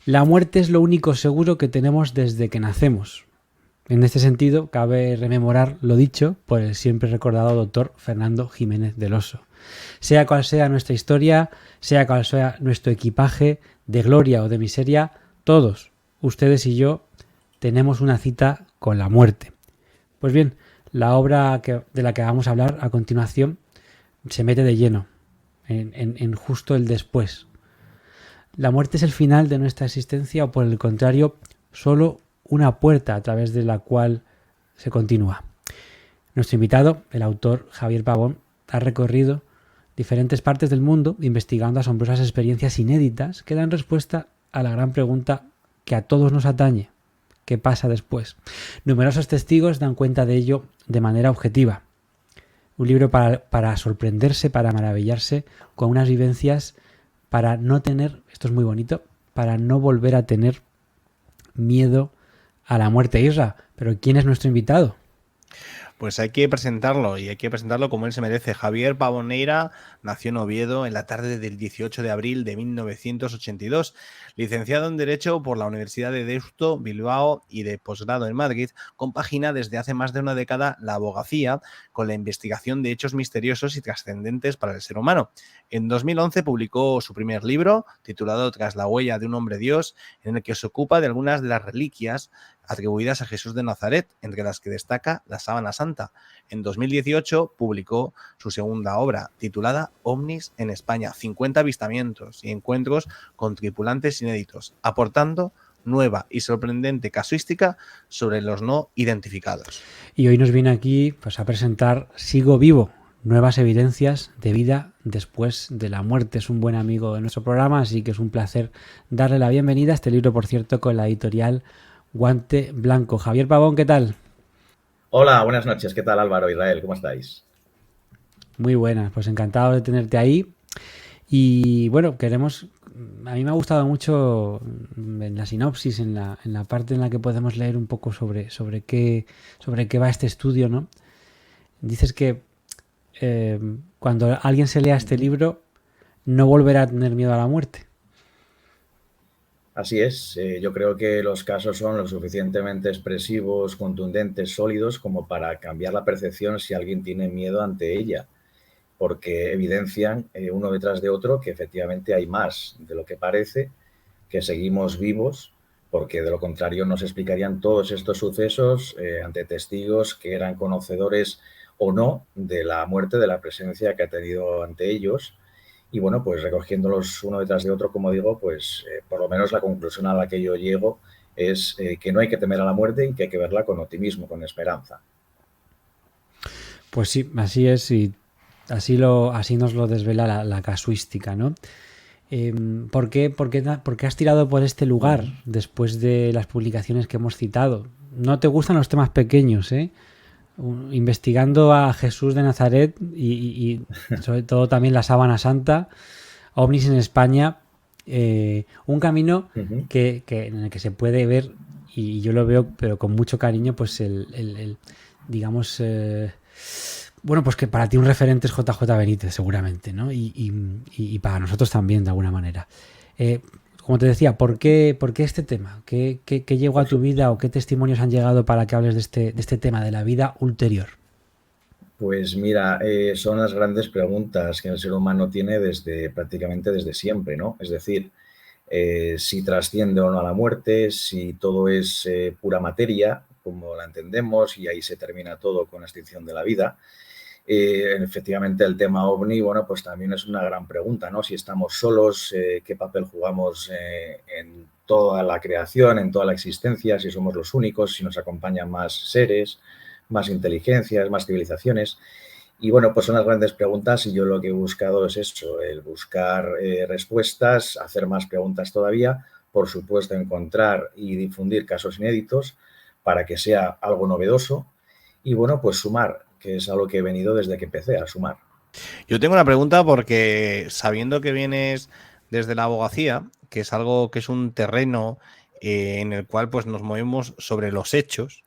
La muerte es lo único seguro que tenemos desde que nacemos. En este sentido, cabe rememorar lo dicho por el siempre recordado doctor Fernando Jiménez del Oso. Sea cual sea nuestra historia, sea cual sea nuestro equipaje, de gloria o de miseria, todos, ustedes y yo, tenemos una cita con la muerte. Pues bien, la obra de la que vamos a hablar a continuación se mete de lleno en justo el después. ¿La muerte es el final de nuestra existencia o por el contrario, solo una puerta a través de la cual se continúa? Nuestro invitado, el autor Javier Pabón, ha recorrido diferentes partes del mundo investigando asombrosas experiencias inéditas que dan respuesta a la gran pregunta que a todos nos atañe: ¿qué pasa después? Numerosos testigos dan cuenta de ello de manera objetiva. Un libro para sorprenderse, para maravillarse, con unas vivencias para no tener, esto es muy bonito, para no volver a tener miedo a la muerte. Isra, pero ¿quién es nuestro invitado? Pues hay que presentarlo y hay que presentarlo como él se merece. Javier Pabón Neira nació en Oviedo en la tarde del 18 de abril de 1982. Licenciado en Derecho por la Universidad de Deusto, Bilbao y de posgrado en Madrid, compagina desde hace más de una década la abogacía con la investigación de hechos misteriosos y trascendentes para el ser humano. En 2011 publicó su primer libro, titulado Tras la huella de un hombre Dios, en el que se ocupa de algunas de las reliquias atribuidas a Jesús de Nazaret, entre las que destaca la Sábana Santa. En 2018 publicó su segunda obra, titulada Ovnis en España, 50 avistamientos y encuentros con tripulantes inéditos, aportando nueva y sorprendente casuística sobre los no identificados. Y hoy nos viene aquí pues, a presentar Sigo Vivo, nuevas evidencias de vida después de la muerte. Es un buen amigo de nuestro programa, así que es un placer darle la bienvenida a este libro, por cierto, con la editorial Guante Blanco. Javier Pavón, ¿qué tal? Hola, buenas noches. ¿Qué tal, Álvaro, Israel? ¿Cómo estáis? Muy buenas, pues encantado de tenerte ahí. Y bueno, a mí me ha gustado mucho en la sinopsis, en la parte en la que podemos leer un poco sobre qué va este estudio, ¿no? Dices que cuando alguien se lea este libro no volverá a tener miedo a la muerte. Así es. Yo creo que los casos son lo suficientemente expresivos, contundentes, sólidos, como para cambiar la percepción si alguien tiene miedo ante ella, porque evidencian uno detrás de otro que efectivamente hay más de lo que parece, que seguimos vivos, porque de lo contrario nos explicarían todos estos sucesos ante testigos que eran conocedores o no de la muerte, de la presencia que ha tenido ante ellos. Y bueno, pues recogiéndolos uno detrás de otro, como digo, pues por lo menos la conclusión a la que yo llego es que no hay que temer a la muerte y que hay que verla con optimismo, con esperanza. Pues sí, así es, y así nos lo desvela la casuística, ¿no? ¿Por qué has tirado por este lugar después de las publicaciones que hemos citado? No te gustan los temas pequeños, ¿eh? Investigando a Jesús de Nazaret y sobre todo también la Sábana Santa, ovnis en España, un camino en el que se puede ver, y yo lo veo pero con mucho cariño, pues digamos, bueno, pues que para ti un referente es JJ Benítez seguramente, ¿no? Y para nosotros también de alguna manera. Como te decía, ¿por qué este tema? ¿Qué llegó a tu vida o qué testimonios han llegado para que hables de este tema de la vida ulterior? Pues mira, son las grandes preguntas que el ser humano tiene prácticamente desde siempre, ¿no? Es decir, si trasciende o no a la muerte, si todo es pura materia, como la entendemos, y ahí se termina todo con la extinción de la vida. Efectivamente, el tema OVNI, bueno, pues también es una gran pregunta, ¿no? Si estamos solos, qué papel jugamos en toda la creación, en toda la existencia, si somos los únicos, si nos acompañan más seres, más inteligencias, más civilizaciones. Y bueno, pues son las grandes preguntas y yo lo que he buscado es eso, el buscar respuestas, hacer más preguntas todavía, por supuesto encontrar y difundir casos inéditos para que sea algo novedoso y bueno, pues sumar, que es algo que he venido desde que empecé a sumar. Yo tengo una pregunta porque sabiendo que vienes desde la abogacía, que es algo que es un terreno en el cual pues nos movemos sobre los hechos,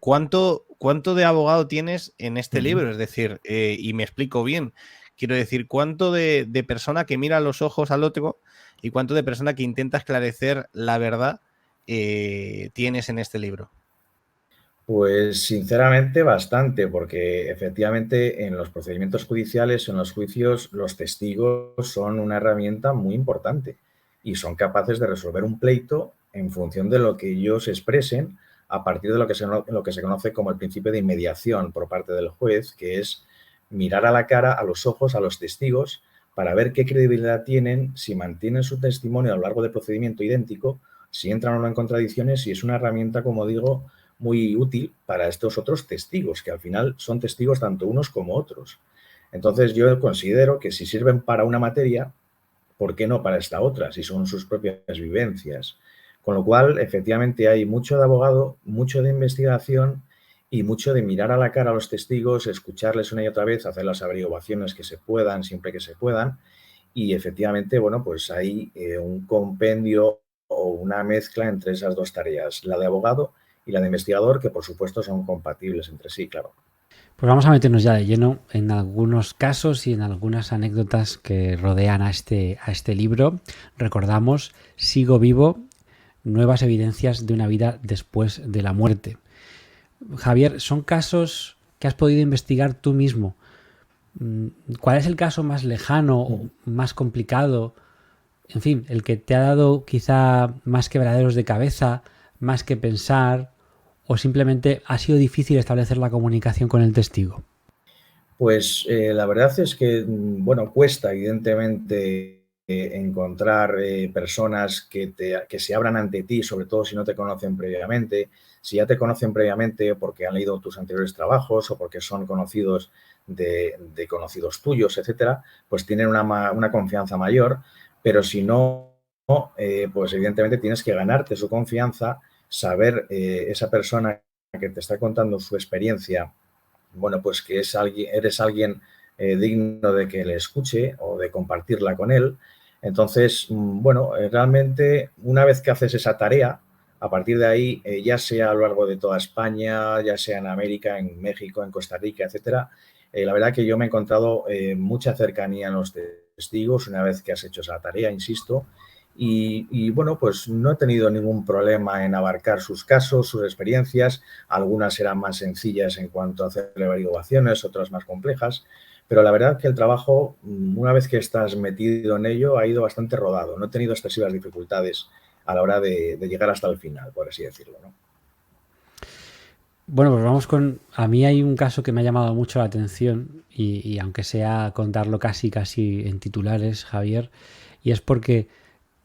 ¿cuánto de abogado tienes en este libro? Es decir, y me explico bien, quiero decir, ¿cuánto de persona que mira a los ojos al otro y cuánto de persona que intenta esclarecer la verdad tienes en este libro? Pues sinceramente bastante, porque efectivamente en los procedimientos judiciales, en los juicios, los testigos son una herramienta muy importante y son capaces de resolver un pleito en función de lo que ellos expresen a partir de lo que se conoce como el principio de inmediación por parte del juez, que es mirar a la cara, a los ojos, a los testigos, para ver qué credibilidad tienen, si mantienen su testimonio a lo largo del procedimiento idéntico, si entran o no en contradicciones, y es una herramienta, como digo, muy útil para estos otros testigos, que al final son testigos tanto unos como otros. Entonces yo considero que si sirven para una materia, ¿por qué no para esta otra, si son sus propias vivencias? Con lo cual, efectivamente, hay mucho de abogado, mucho de investigación y mucho de mirar a la cara a los testigos, escucharles una y otra vez, hacer las averiguaciones que se puedan, siempre que se puedan. Y efectivamente, bueno, pues hay un compendio o una mezcla entre esas dos tareas, la de abogado y la de investigador, que por supuesto son compatibles entre sí, claro. Pues vamos a meternos ya de lleno en algunos casos y en algunas anécdotas que rodean a este libro. Recordamos, Sigo vivo, nuevas evidencias de una vida después de la muerte. Javier, son casos que has podido investigar tú mismo. ¿Cuál es el caso más lejano, más complicado? En fin, el que te ha dado quizá más quebraderos de cabeza, más que pensar, o simplemente ha sido difícil establecer la comunicación con el testigo. Pues la verdad es que, bueno, cuesta evidentemente encontrar personas que se abran ante ti, sobre todo si no te conocen previamente. Si ya te conocen previamente porque han leído tus anteriores trabajos o porque son conocidos de conocidos tuyos, etcétera, pues tienen una confianza mayor. Pero si no, pues evidentemente tienes que ganarte su confianza, saber esa persona que te está contando su experiencia, bueno, pues que eres alguien digno de que le escuche o de compartirla con él. Entonces, bueno, realmente una vez que haces esa tarea, a partir de ahí, ya sea a lo largo de toda España, ya sea en América, en México, en Costa Rica, etcétera, la verdad que yo me he encontrado mucha cercanía en los testigos una vez que has hecho esa tarea, insisto. Y bueno, pues no he tenido ningún problema en abarcar sus casos, sus experiencias. Algunas eran más sencillas en cuanto a hacer averiguaciones, otras más complejas. Pero la verdad que el trabajo, una vez que estás metido en ello, ha ido bastante rodado. No he tenido excesivas dificultades a la hora de llegar hasta el final, por así decirlo, ¿no? Bueno, pues vamos con... A mí hay un caso que me ha llamado mucho la atención y aunque sea contarlo casi en titulares, Javier, y es porque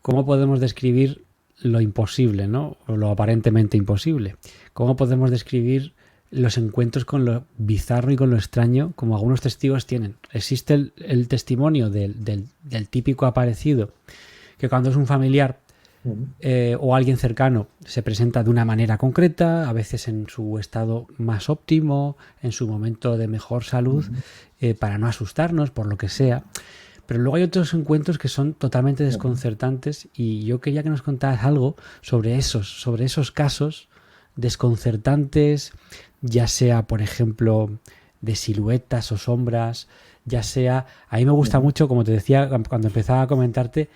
¿cómo podemos describir lo imposible, ¿no? O lo aparentemente imposible? ¿Cómo podemos describir los encuentros con lo bizarro y con lo extraño como algunos testigos tienen? Existe el testimonio del típico aparecido que cuando es un familiar o alguien cercano se presenta de una manera concreta, a veces en su estado más óptimo, en su momento de mejor salud, para no asustarnos, por lo que sea. Pero luego hay otros encuentros que son totalmente desconcertantes y yo quería que nos contaras algo sobre esos casos desconcertantes, ya sea, por ejemplo, de siluetas o sombras, ya sea... A mí me gusta mucho, como te decía cuando empezaba a comentarte,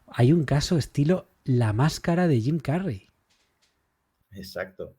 hay un caso estilo La Máscara de Jim Carrey. Exacto.